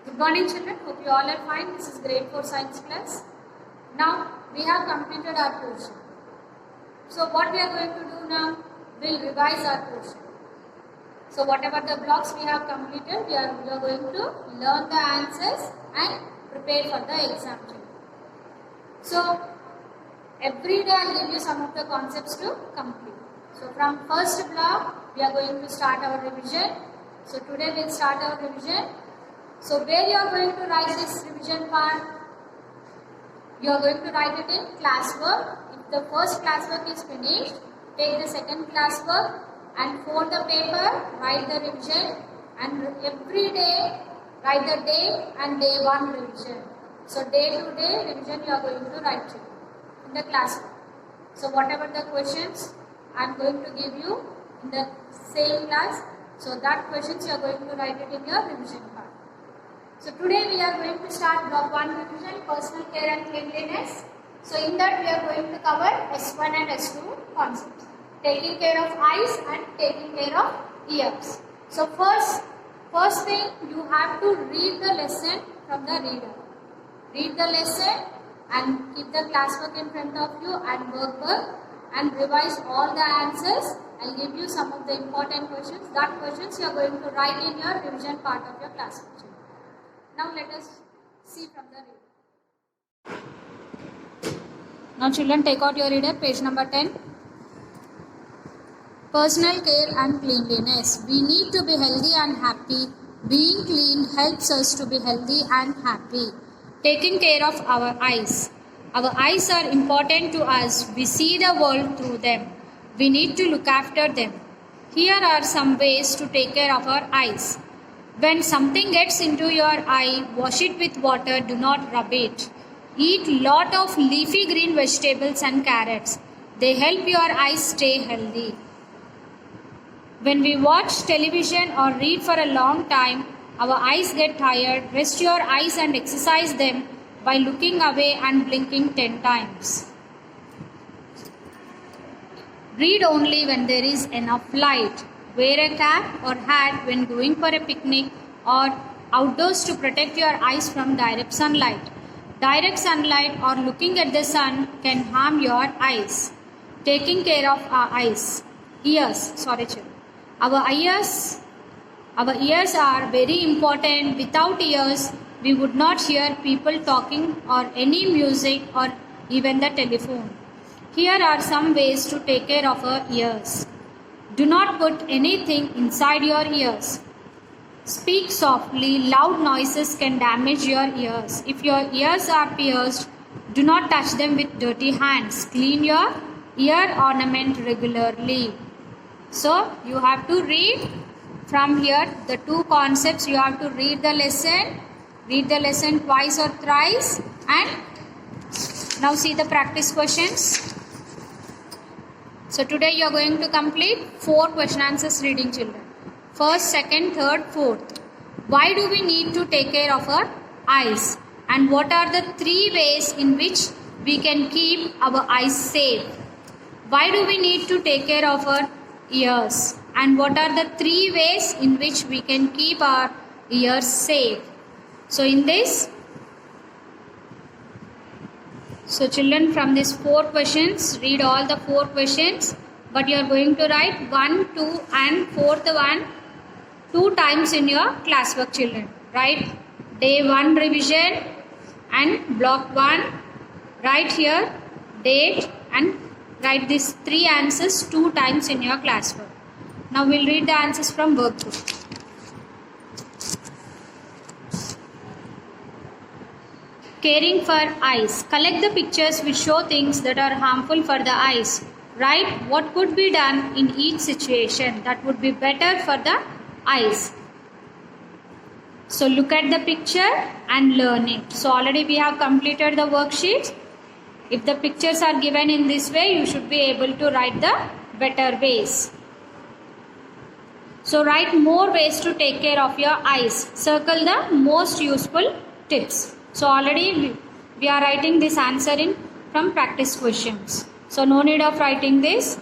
Good morning children, hope you all are fine. This is grade 4 science class. Now we have completed our portion. So what we are going to do now, we'll revise our portion. So whatever the blocks we have completed, we are going to learn the answers and prepare for the exam. So every day I will give you some of the concepts to complete. So from first block, we are going to start our revision. So today we'll start our revision. So where you are going to write this revision part? You are going to write it in classwork. If the first classwork is finished, take the second classwork and fold the paper, write the revision, and every day write the day and day 1 revision. So day to day revision you are going to write it in the classwork. So whatever the questions I am going to give you in the same class, so that questions you are going to write it in your revision part. So today we are going to start block 1 revision, personal care and cleanliness. So in that we are going to cover S1 and S2 concepts. Taking care of eyes and taking care of ears. So first thing, you have to read the lesson from the reader. Read the lesson and keep the classwork in front of you and workbook and revise all the answers. I'll give you some of the important questions. That questions you are going to write in your revision part of your classwork. Now let us see from the reader. Now children, take out your reader, page number 10. Personal care and cleanliness. We need to be healthy and happy. Being clean helps us to be healthy and happy. Taking care of our eyes. Our eyes are important to us. We see the world through them. We need to look after them. Here are some ways to take care of our eyes. When something gets into your eye, wash it with water, do not rub it. Eat lot of leafy green vegetables and carrots. They help your eyes stay healthy. When we watch television or read for a long time, our eyes get tired. Rest your eyes and exercise them by looking away and blinking 10 times. Read only when there is enough light. Wear a cap or hat when going for a picnic or outdoors to protect your eyes from direct sunlight. Direct sunlight or looking at the sun can harm your eyes. Taking care of our eyes. Our ears are very important. Without ears, we would not hear people talking or any music or even the telephone. Here are some ways to take care of our ears. Do not put anything inside your ears. Speak softly. Loud noises can damage your ears. If your ears are pierced, do not touch them with dirty hands. Clean your ear ornament regularly. So, you have to read from here the 2 concepts. You have to read the lesson. Read the lesson twice or thrice. And now see the practice questions. So today you are going to complete 4 question answers reading children. First, second, third, fourth. Why do we need to take care of our eyes? And what are the 3 ways in which we can keep our eyes safe? Why do we need to take care of our ears? And what are the 3 ways in which we can keep our ears safe? So in this, so children, from these 4 questions, read all the 4 questions, but you are going to write 1, 2 and 4th one 2 times in your classwork children. Write day 1 revision and block 1. Write here date and write these 3 answers 2 times in your classwork. Now we will read the answers from workbook. Caring for eyes. Collect the pictures which show things that are harmful for the eyes. Write what could be done in each situation that would be better for the eyes. So look at the picture and learn it. So already we have completed the worksheet. If the pictures are given in this way, you should be able to write the better ways. So write more ways to take care of your eyes. Circle the most useful tips. So already we are writing this answer in from practice questions. So no need of writing this.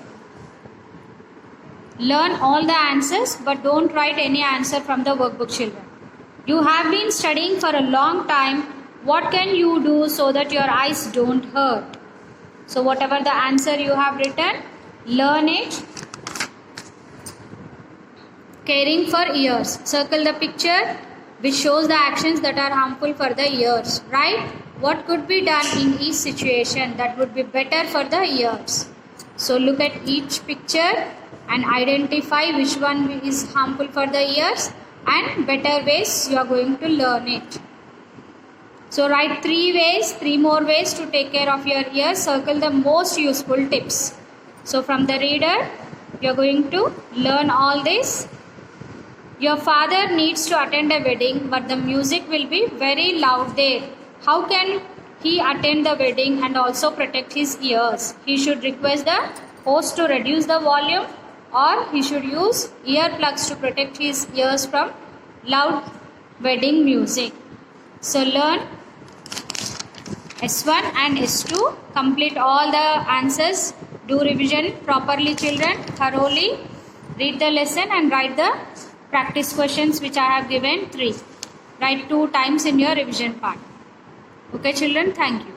Learn all the answers but don't write any answer from the workbook children. You have been studying for a long time. What can you do so that your eyes don't hurt? So whatever the answer you have written, learn it. Caring for ears. Circle the picture which shows the actions that are harmful for the ears, right? What could be done in each situation that would be better for the ears? So look at each picture and identify which one is harmful for the ears and better ways you are going to learn it. So write 3 more ways to take care of your ears. Circle the most useful tips. So from the reader, you are going to learn all this. Your father needs to attend a wedding, but the music will be very loud there. How can he attend the wedding and also protect his ears? He should request the host to reduce the volume, or he should use earplugs to protect his ears from loud wedding music. So learn S1 and S2. Complete all the answers. Do revision properly, children, thoroughly. Read the lesson and write the practice questions which I have given 3. Write 2 times in your revision part. Okay children, thank you.